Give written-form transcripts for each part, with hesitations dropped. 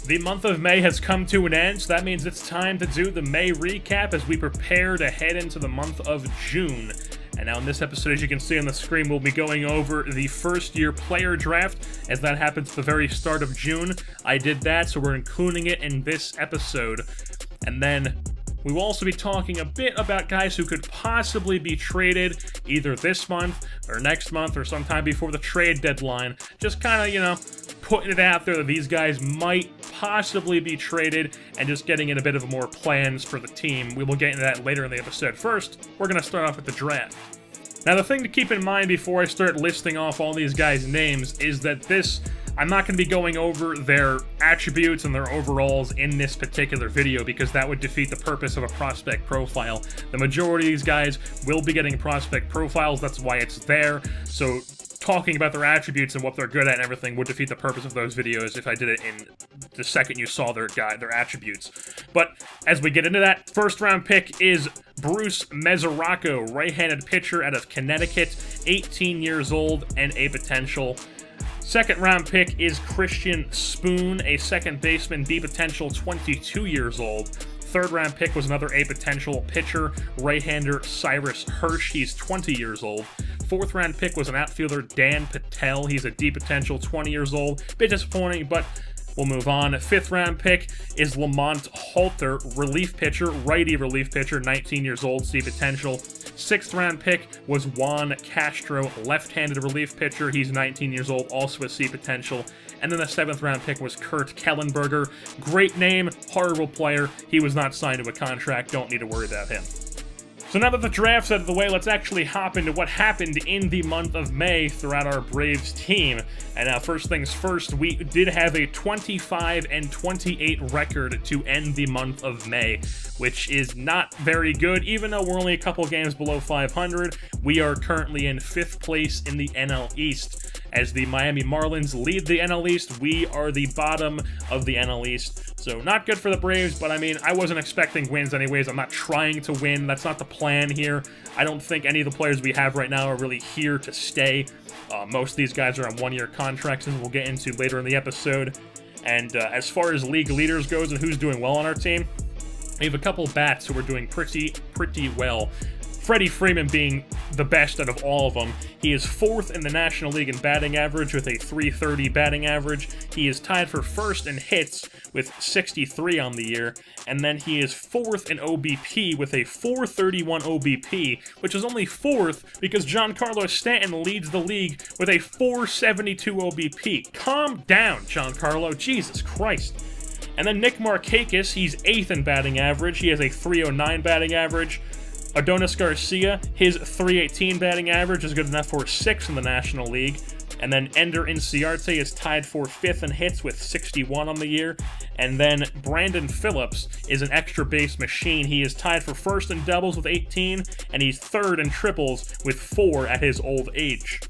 The month of May has come to an end, so that means it's time to do the May recap as we prepare to head into the month of June. And now in this episode, as you can see on the screen, we'll be going over the first-year player draft, as that happens at the very start of June. I did that, so we're including it in this episode. And then we will also be talking a bit about guys who could possibly be traded either this month or next month or sometime before the trade deadline. Just kind of, you know, putting it out there that these guys might possibly be traded and just getting in a bit of more plans for the team. We will get into that later in the episode. First, we're going to start off with the draft. Now, the thing to keep in mind before I start listing off all these guys' names is that I'm not going to be going over their attributes and their overalls in this particular video because that would defeat the purpose of a prospect profile. The majority of these guys will be getting prospect profiles, that's why it's there, so talking about their attributes and what they're good at and everything would defeat the purpose of those videos if I did it in the second you saw their attributes. But as we get into that, first round pick is Bruce Mesoraco, right-handed pitcher out of Connecticut, 18 years old and a potential. Second round pick is Christian Spoon, a second baseman, B potential, 22 years old. Third round pick was another A potential pitcher, right-hander Cyrus Hirsch, he's 20 years old. Fourth round pick was an outfielder, Dan Patel, he's a D potential, 20 years old. Bit disappointing, but we'll move on. Fifth round pick is Lamont Halter, relief pitcher, righty relief pitcher, 19 years old, C potential. Sixth round pick was Juan Castro, left-handed relief pitcher, he's 19 years old, also a C potential. And then the seventh round pick was Kurt Kellenberger. Great name, horrible player. He was not signed to a contract, don't need to worry about him. So now that the draft's out of the way, let's actually hop into what happened in the month of May throughout our Braves team. And now, first things first, we did have a 25-28 record to end the month of May, which is not very good. Even though we're only a couple games below 500, we are currently in 5th place in the NL East. As the Miami Marlins lead the NL East, we are the bottom of the NL East. So not good for the Braves, but I mean, I wasn't expecting wins anyways. I'm not trying to win. That's not the plan here. I don't think any of the players we have right now are really here to stay. Most of these guys are on one-year contracts, as we'll get into later in the episode. And as far as league leaders goes and who's doing well on our team, we have a couple bats who are doing pretty well. Freddie Freeman being the best out of all of them. He is 4th in the National League in batting average with a .330 batting average. He is tied for 1st in hits with 63 on the year. And then he is 4th in OBP with a .431 OBP, which is only 4th because Giancarlo Stanton leads the league with a .472 OBP. Calm down, Giancarlo. Jesus Christ. And then Nick Markakis, he's 8th in batting average. He has a .309 batting average. Adonis Garcia, his .318 batting average is good enough for 6th in the National League. And then Ender Inciarte is tied for 5th in hits with 61 on the year. And then Brandon Phillips is an extra base machine. He is tied for 1st in doubles with 18, and he's 3rd in triples with 4 at his old age.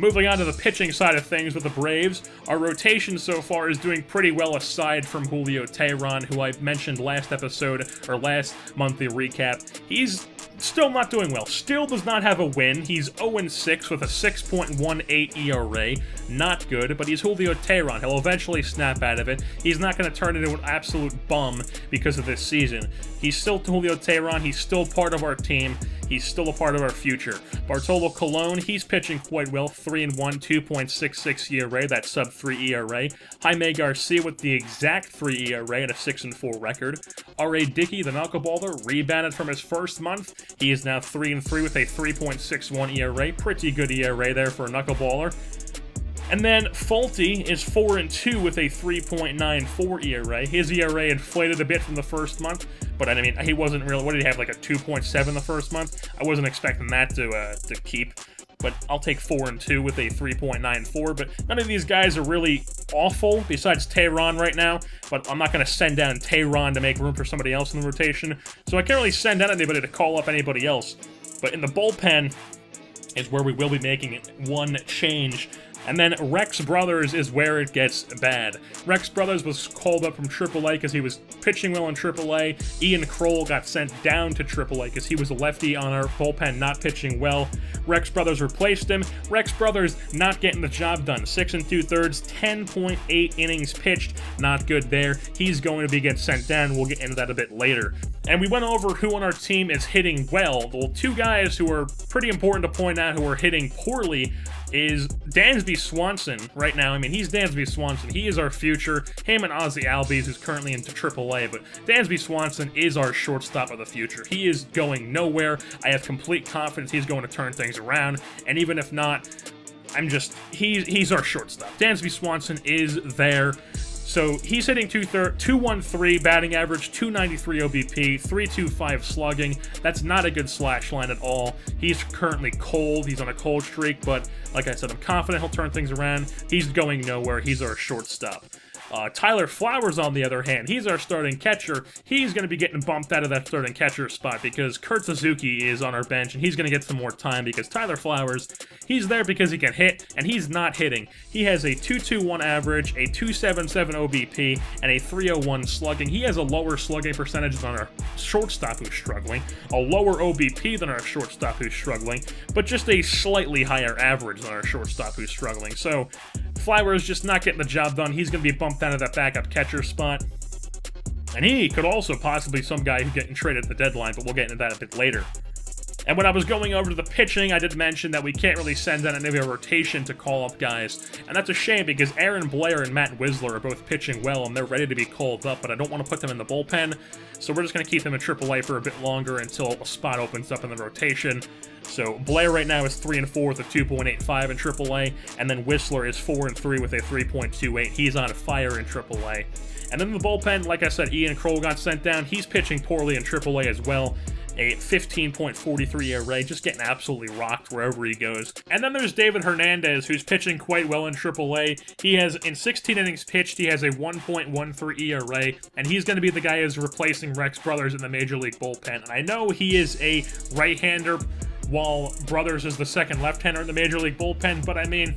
Moving on to the pitching side of things with the Braves, our rotation so far is doing pretty well aside from Julio Teheran, who I mentioned last episode, or last monthly recap. He's still not doing well. Still does not have a win. He's 0-6 with a 6.18 ERA. Not good, but he's Julio Teheran. He'll eventually snap out of it. He's not going to turn into an absolute bum because of this season. He's still Julio Teheran. He's still part of our team. He's still a part of our future. Bartolo Colon, he's pitching quite well. 3-1, 2.66 ERA, that's sub-3 ERA. Jaime Garcia with the exact 3 ERA and a 6-4 record. R.A. Dickey, the knuckleballer, rebounded from his first month. He is now 3-3 with a 3.61 ERA. Pretty good ERA there for a knuckleballer. And then Faulty is 4-2 with a 3.94 ERA. His ERA inflated a bit from the first month, but I mean, he wasn't really, what did he have, like a 2.7 the first month? I wasn't expecting that to keep, but I'll take 4-2 with a 3.94, but none of these guys are really awful, besides Teheran right now, but I'm not going to send down Teheran to make room for somebody else in the rotation, so I can't really send down anybody to call up anybody else. But in the bullpen is where we will be making one change. And then Rex Brothers is where it gets bad. Rex Brothers was called up from AAA because he was pitching well in AAA. Ian Kroll got sent down to AAA because he was a lefty on our bullpen, not pitching well. Rex Brothers replaced him. Rex Brothers not getting the job done. 6 2/3, 10.8 innings pitched. Not good there. He's going to be getting sent down. We'll get into that a bit later. And we went over who on our team is hitting well. Well, two guys who are pretty important to point out who are hitting poorly is Dansby Swanson right now. I mean, he's Dansby Swanson. He is our future. Him and Ozzy Albies, who's currently into AAA, but Dansby Swanson is our shortstop of the future. He is going nowhere. I have complete confidence he's going to turn things around, and even if not, he's our shortstop. Dansby Swanson is there. So he's hitting 213 batting average, 293 OBP, 325 slugging. That's not a good slash line at all. He's currently cold. He's on a cold streak, but like I said, I'm confident he'll turn things around. He's going nowhere. He's our shortstop. Tyler Flowers, on the other hand, he's our starting catcher. He's going to be getting bumped out of that starting catcher spot because Kurt Suzuki is on our bench, and he's going to get some more time because Tyler Flowers, he's there because he can hit, and he's not hitting. He has a 221 average, a 277 OBP, and a 301 slugging. He has a lower slugging percentage than our shortstop who's struggling, a lower OBP than our shortstop who's struggling, but just a slightly higher average than our shortstop who's struggling. So Flowers just not getting the job done. He's going to be bumped down to that backup catcher spot. And he could also possibly be some guy who's getting traded at the deadline, but we'll get into that a bit later. And when I was going over to the pitching, I did mention that we can't really send out any of our rotation to call up guys. And that's a shame because Aaron Blair and Matt Wisler are both pitching well, and they're ready to be called up, but I don't want to put them in the bullpen. So we're just going to keep them in AAA for a bit longer until a spot opens up in the rotation. So Blair right now is 3-4 with a 2.85 in AAA, and then Whistler is 4-3 with a 3.28. He's on fire in AAA. And then the bullpen, like I said, Ian Kroll got sent down. He's pitching poorly in AAA as well. A 15.43 ERA, just getting absolutely rocked wherever he goes. And then there's David Hernandez, who's pitching quite well in AAA. He has, in 16 innings pitched, he has a 1.13 ERA, and he's going to be the guy who's replacing Rex Brothers in the Major League bullpen. And I know he is a right-hander, while Brothers is the second left-hander in the Major League bullpen, but I mean,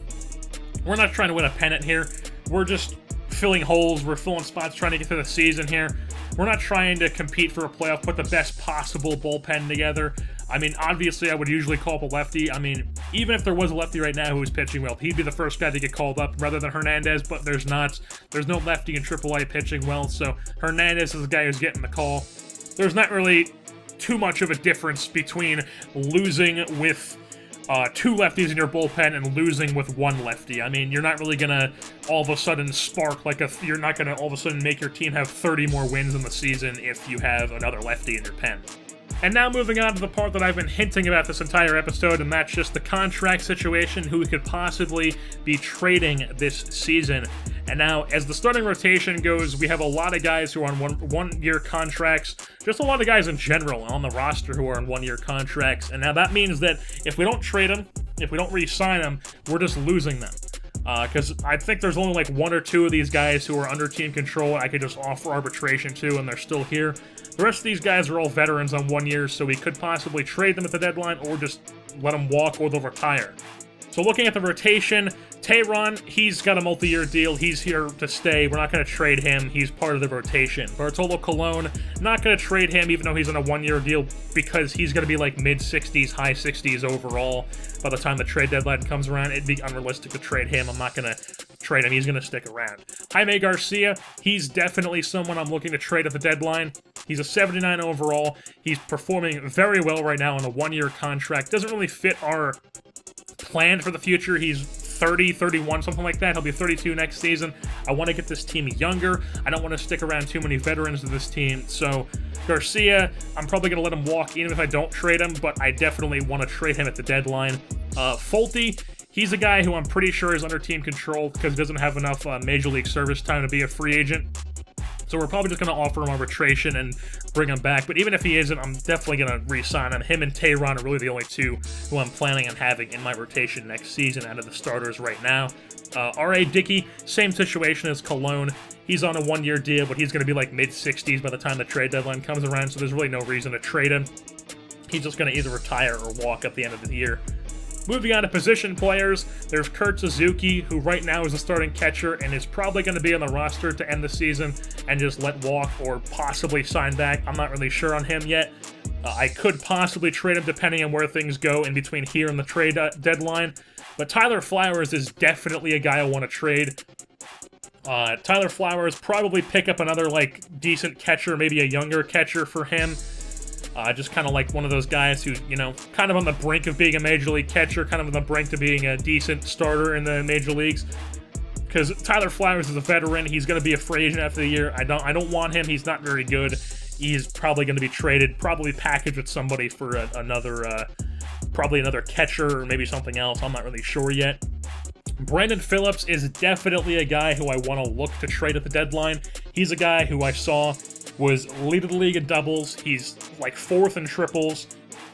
we're not trying to win a pennant here. We're just filling holes, we're filling spots, trying to get through the season here. We're not trying to compete for a playoff, put the best possible bullpen together. I mean, obviously, I would usually call up a lefty. I mean, even if there was a lefty right now who was pitching well, he'd be the first guy to get called up rather than Hernandez, but there's not. There's no lefty in AAA pitching well, so Hernandez is the guy who's getting the call. There's not really too much of a difference between losing with two lefties in your bullpen and losing with one lefty. I mean, you're not really gonna all of a sudden spark like you're not gonna all of a sudden make your team have 30 more wins in the season if you have another lefty in your pen. And now moving on to the part that I've been hinting about this entire episode, and that's just the contract situation, who we could possibly be trading this season. And now, as the starting rotation goes, we have a lot of guys who are on one-year contracts, just a lot of guys in general on the roster who are on one-year contracts. And now that means that if we don't trade them, if we don't re-sign them, we're just losing them. Because I think there's only like one or two of these guys who are under team control I could just offer arbitration to, and they're still here. The rest of these guys are all veterans on 1 year, so we could possibly trade them at the deadline or just let them walk or they'll retire. So looking at the rotation, Tehran, he's got a multi-year deal. He's here to stay. We're not going to trade him. He's part of the rotation. Bartolo Colon, not going to trade him even though he's on a 1 year deal because he's going to be like mid-60s, high 60s overall by the time the trade deadline comes around. It'd be unrealistic to trade him. I'm not going to trade him. He's going to stick around. Jaime Garcia, he's definitely someone I'm looking to trade at the deadline. He's a 79 overall. He's performing very well right now on a 1 year contract. Doesn't really fit our plan for the future. He's 30, 31, something like that. He'll be 32 next season. I want to get this team younger. I don't want to stick around too many veterans to this team. So Garcia, I'm probably going to let him walk even if I don't trade him, but I definitely want to trade him at the deadline. Folty, he's a guy who I'm pretty sure is under team control because he doesn't have enough Major League service time to be a free agent. So we're probably just going to offer him arbitration and bring him back. But even if he isn't, I'm definitely going to re-sign him. Him and Tehran are really the only two who I'm planning on having in my rotation next season out of the starters right now. R.A. Dickey, same situation as Colon. He's on a 1 year deal, but he's going to be like mid-60s by the time the trade deadline comes around, so there's really no reason to trade him. He's just going to either retire or walk at the end of the year. Moving on to position players, there's Kurt Suzuki, who right now is a starting catcher and is probably going to be on the roster to end the season and just let walk or possibly sign back. I'm not really sure on him yet. I could possibly trade him depending on where things go in between here and the trade deadline. But Tyler Flowers is definitely a guy I want to trade. Tyler Flowers, probably pick up another, like, decent catcher, maybe a younger catcher for him. Just kind of like one of those guys who, you know, kind of on the brink of being a Major League catcher, kind of on the brink of being a decent starter in the Major Leagues. Because Tyler Flowers is a veteran. He's going to be a free agent after the year. I don't want him. He's not very good. He's probably going to be traded, probably packaged with somebody for probably another catcher or maybe something else. I'm not really sure yet. Brandon Phillips is definitely a guy who I want to look to trade at the deadline. He's a guy who I saw was lead of the league in doubles. He's like 4th in triples.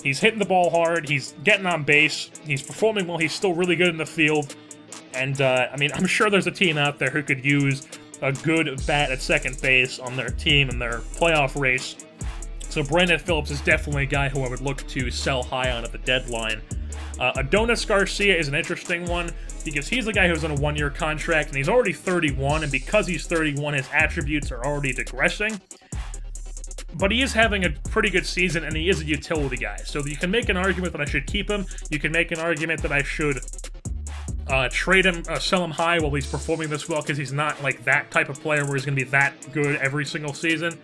He's hitting the ball hard. He's getting on base. He's performing well. He's still really good in the field. And, I mean, I'm sure there's a team out there who could use a good bat at second base on their team in their playoff race. So Brandon Phillips is definitely a guy who I would look to sell high on at the deadline. Adonis Garcia is an interesting one because he's the guy who's on a 1-year contract, and he's already 31, and because he's 31, his attributes are already digressing. But he is having a pretty good season, and he is a utility guy. So you can make an argument that I should keep him. You can make an argument that I should trade him, sell him high while he's performing this well, because he's not like that type of player where he's going to be that good every single season.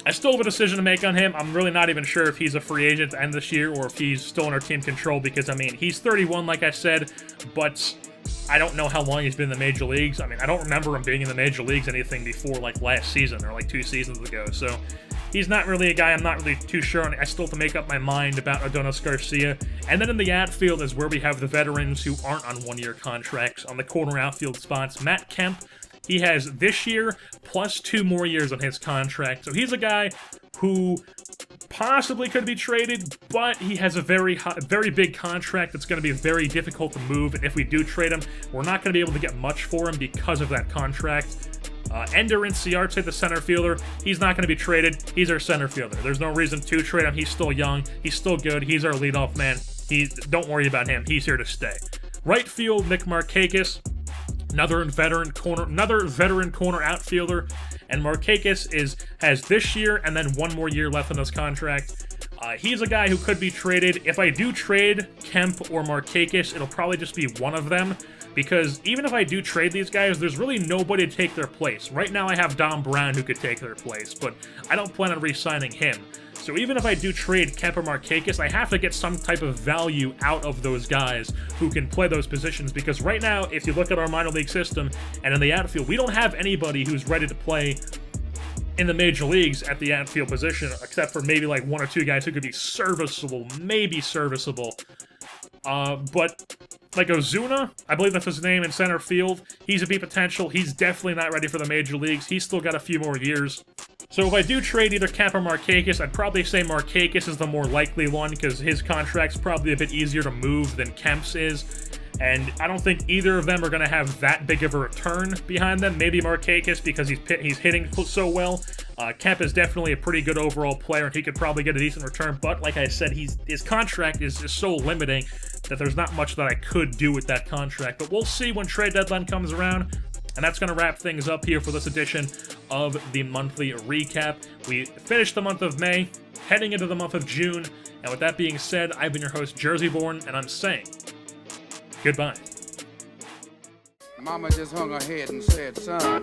I still have a decision to make on him. I'm really not even sure if he's a free agent to end this year or if he's still under team control because, I mean, he's 31, like I said, but I don't know how long he's been in the Major Leagues. I mean, I don't remember him being in the Major Leagues anything before, like, last season or, like, 2 seasons ago. So he's not really a guy I'm not really too sure on. I still have to make up my mind about Adonis Garcia. And then in the outfield is where we have the veterans who aren't on 1-year contracts. On the corner outfield spots, Matt Kemp. He has this year plus 2 more years on his contract. So he's a guy who possibly could be traded, but he has a very big contract that's going to be very difficult to move. And if we do trade him, we're not going to be able to get much for him because of that contract. Ender Inciarte, the center fielder, he's not going to be traded. He's our center fielder. There's no reason to trade him. He's still young. He's still good. He's our leadoff man. Don't worry about him. He's here to stay. Right field, Nick Markakis. Another veteran corner outfielder, and Markakis has this year and then 1 more year left on his contract. He's a guy who could be traded. If I do trade Kemp or Markakis, it'll probably just be one of them, because even if I do trade these guys, there's really nobody to take their place. Right now I have Dom Brown who could take their place, but I don't plan on re-signing him. So even if I do trade Kemp or Markakis, I have to get some type of value out of those guys who can play those positions, because right now, if you look at our minor league system and in the outfield, we don't have anybody who's ready to play in the major leagues at the outfield position, except for maybe like 1 or 2 guys who could be serviceable, maybe serviceable. But like Ozuna, I believe that's his name, in center field, he's a B potential. He's definitely not ready for the major leagues. He's still got a few more years. So if I do trade either Kemp or Markakis, I'd probably say Markakis is the more likely one, because his contract's probably a bit easier to move than Kemp's is. And I don't think either of them are going to have that big of a return behind them. Maybe Markakis, because he's hitting so well. Kemp is definitely a pretty good overall player, and he could probably get a decent return. But like I said, his contract is just so limiting that there's not much that I could do with that contract. But we'll see when trade deadline comes around. And that's going to wrap things up here for this edition of the monthly recap. We finished the month of May, heading into the month of June. And with that being said, I've been your host, Jerseyborn, and I'm saying goodbye. Mama just hung her head and said, son,